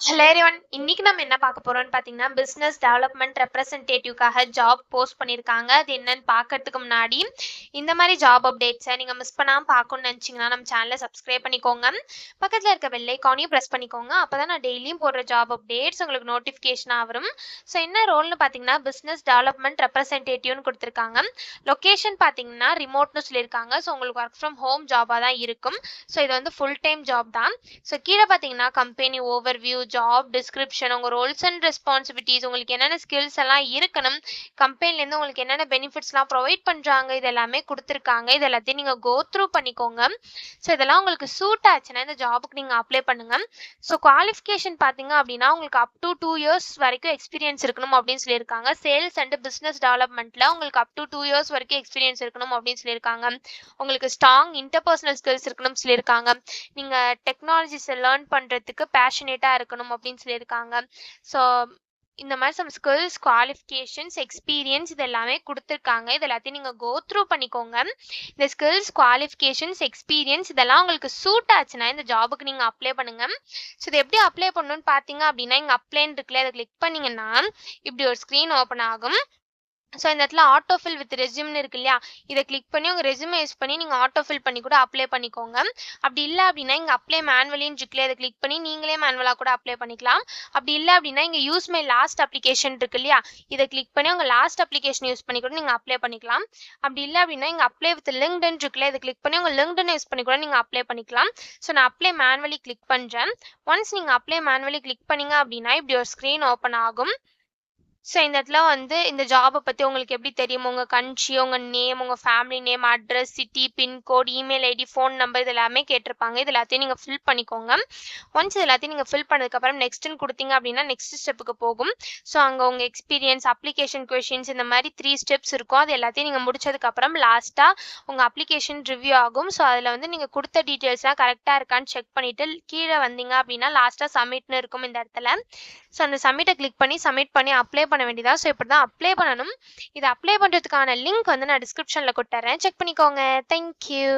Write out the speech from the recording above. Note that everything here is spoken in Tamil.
Hello everyone. இன்னைக்கு நம்ம என்ன பார்க்க போறோம்னு பார்த்தீங்கன்னா, பிசினஸ் டெவலப்மெண்ட் ரெப்ரசன்டேட்டிவ்க்காக ஜாப் போஸ்ட் பண்ணியிருக்காங்க. அது என்னன்னு பார்க்கறதுக்கு முன்னாடி, இந்த மாதிரி ஜாப் அப்டேட்ஸை நீங்கள் மிஸ் பண்ணாமல் பார்க்கணும்னு நினச்சிங்கன்னா நம்ம சேனலை சப்ஸ்கிரைப் பண்ணிக்கோங்க. பக்கத்தில் இருக்க பெல் ஐக்கானையும் ப்ரெஸ் பண்ணிக்கோங்க. அப்போ தான் நான் டெய்லியும் போடுற ஜாப் அப்டேட்ஸ் உங்களுக்கு நோட்டிஃபிகேஷனாக வரும். ஸோ என்ன ரோல்னு பார்த்தீங்கன்னா, பிஸ்னஸ் டெவலப்மெண்ட் ரெப்ரசன்டேட்டிவ்னு கொடுத்துருக்காங்க. லொக்கேஷன் பார்த்தீங்கன்னா ரிமோட்னு சொல்லியிருக்காங்க. ஸோ உங்களுக்கு ஒர்க் ஃப்ரம் ஹோம் ஜாபாக தான் இருக்கும். ஸோ இது வந்து ஃபுல் டைம் ஜாப் தான். ஸோ கீழே பார்த்தீங்கன்னா கம்பெனி ஓவர்வியூ, ஜாப் டிஸ்கிரிப்ஷன், உங்கள் ரோல்ஸ் அண்ட் ரெஸ்பான்சிபிலிட்டிஸ், உங்களுக்கு என்னென்ன ஸ்கில்ஸ் எல்லாம் இருக்கணும், கம்பெனிலேருந்து உங்களுக்கு என்னென்ன பெனிஃபிட்ஸ்லாம் ப்ரொவைட் பண்ணுறாங்க, இது எல்லாமே கொடுத்துருக்காங்க. இது எல்லாத்தையும் நீங்கள் கோ த்ரூ பண்ணிக்கோங்க. ஸோ இதெல்லாம் உங்களுக்கு சூட் ஆச்சுன்னா இந்த ஜாபுக்கு நீங்கள் அப்ளை பண்ணுங்கள். ஸோ குவாலிஃபிகேஷன் பார்த்தீங்க அப்படின்னா உங்களுக்கு அப் டு 2 இயர்ஸ் வரைக்கும் எக்ஸ்பீரியன்ஸ் இருக்கணும் அப்படின்னு சொல்லியிருக்காங்க. சேல்ஸ் அண்ட் பிஸ்னஸ் டெவலப்மெண்ட்டில் உங்களுக்கு அப் டு 2 இயர்ஸ் வரைக்கும் எக்ஸ்பீரியன்ஸ் இருக்கணும் அப்படின்னு சொல்லியிருக்காங்க. உங்களுக்கு ஸ்ட்ராங் இன்டர்பர்சனல் ஸ்கில்ஸ் இருக்கணும்னு சொல்லியிருக்காங்க. நீங்கள் டெக்னாலஜிஸை லேர்ன் பண்ணுறதுக்கு பேஷனேட்டாக இருக்கணும் அப்படின்னு சொல்லியிருக்காங்க. ஸோ இந்த மாதிரி சம் ஸ்கில்ஸ், குவாலிஃபிகேஷன்ஸ், எக்ஸ்பீரியன்ஸ் இது எல்லாமே கொடுத்துருக்காங்க. இது எல்லாத்தையும் நீங்கள் கோ த்ரூ பண்ணிக்கோங்க. இந்த ஸ்கில்ஸ், குவாலிஃபிகேஷன்ஸ், எக்ஸ்பீரியன்ஸ் இதெல்லாம் உங்களுக்கு சூட் ஆச்சுன்னா இந்த ஜாபுக்கு நீங்கள் அப்ளை பண்ணுங்கள். ஸோ இது எப்படி அப்ளை பண்ணணும்னு பார்த்தீங்க அப்படின்னா, இங்கே அப்ளைன்னு இருக்குல்ல, அதை கிளிக் பண்ணிங்கன்னா இப்படி ஒரு ஸ்க்ரீன் ஓப்பன் ஆகும். ஸோ இந்த இடத்துல ஆட்டோஃபில் வித் ரெஸ்யூம்னு இருக்கு இல்லையா, இதை கிளிக் பண்ணி உங்கள் ரெஸ்யூமை யூஸ் பண்ணி நீங்கள் ஆட்டோஃபில் பண்ணி கூட அப்ளை பண்ணிக்கோங்க. அப்படி இல்லை அப்படின்னா இங்கே அப்ளை மேனுவலின்னு இருக்குல்லையா, அதை கிளிக் பண்ணி நீங்களே மேனுவலாக கூட அப்ளை பண்ணிக்கலாம். அப்படி இல்லை அப்படின்னா இங்கே யூஸ் மை லாஸ்ட் அப்ளிகேஷன் இருக்கு இல்லையா, இதை கிளிக் பண்ணி உங்கள் லாஸ்ட் அப்ளிகேஷன் யூஸ் பண்ணி கூட நீங்கள் அப்ளை பண்ணிக்கலாம். அப்படி இல்லை அப்படின்னா இங்கே அப்ளை வித் லிங்க்டின் இருக்குல்லையா, இதை கிளிக் பண்ணி உங்கள் லிங்க்டின் யூஸ் பண்ணி கூட நீங்கள் அப்ளை பண்ணிக்கலாம். ஸோ நான் அப்ளை மேனுவலி கிளிக் பண்ணுறேன். ஒன்ஸ் நீங்கள் அப்ளை மேனுவலி கிளிக் பண்ணீங்க அப்படின்னா இப்படி ஒரு ஸ்க்ரீன் ஓப்பன் ஆகும். ஸோ இந்த இடத்துல வந்து இந்த ஜாபை பற்றி உங்களுக்கு எப்படி தெரியும், உங்கள் கண்ட்ரி, உங்கள் நேம், உங்கள் family name, address, city, pin code, email ID, phone number இது எல்லாமே கேட்டிருப்பாங்க. இது எல்லாத்தையும் நீங்கள் ஃபில் பண்ணிக்கோங்க. ஒன்ஸ் இது எல்லாத்தையும் நீங்கள் ஃபில் பண்ணதுக்கப்புறம் நெக்ஸ்ட்டுன்னு கொடுத்தீங்க அப்படின்னா நெக்ஸ்ட் ஸ்டெப்புக்கு போகும். ஸோ அங்கே உங்கள் எக்ஸ்பீரியன்ஸ், அப்ளிகேஷன் கொஷின்ஸ் இந்த மாதிரி 3 ஸ்டெப்ஸ் இருக்கும். அது எல்லாத்தையும் நீங்கள் முடிச்சதுக்கப்புறம் லாஸ்ட்டாக உங்கள் அப்ளிகேஷன் ரிவ்யூ ஆகும். ஸோ அதில் வந்து நீங்கள் கொடுத்த டீட்டெயில்ஸ்லாம் கரெக்டாக இருக்கான்னு செக் பண்ணிவிட்டு கீழே வந்தீங்க அப்படின்னா லாஸ்ட்டாக சப்மிட்னு இருக்கும் இந்த இடத்துல. ஸோ அந்த சப்மிட்டை கிளிக் பண்ணி சப்மிட் பண்ணி அப்ளை பண்ண வேண்டியதா. ஸோ இப்படி தான் அப்ளை பண்ணணும். இதை அப்ளை பண்ணுறதுக்கான லிங்க் வந்து நான் டிஸ்கிரிப்ஷனில் கொடுத்துறேன், செக் பண்ணிக்கோங்க. தேங்க்யூ.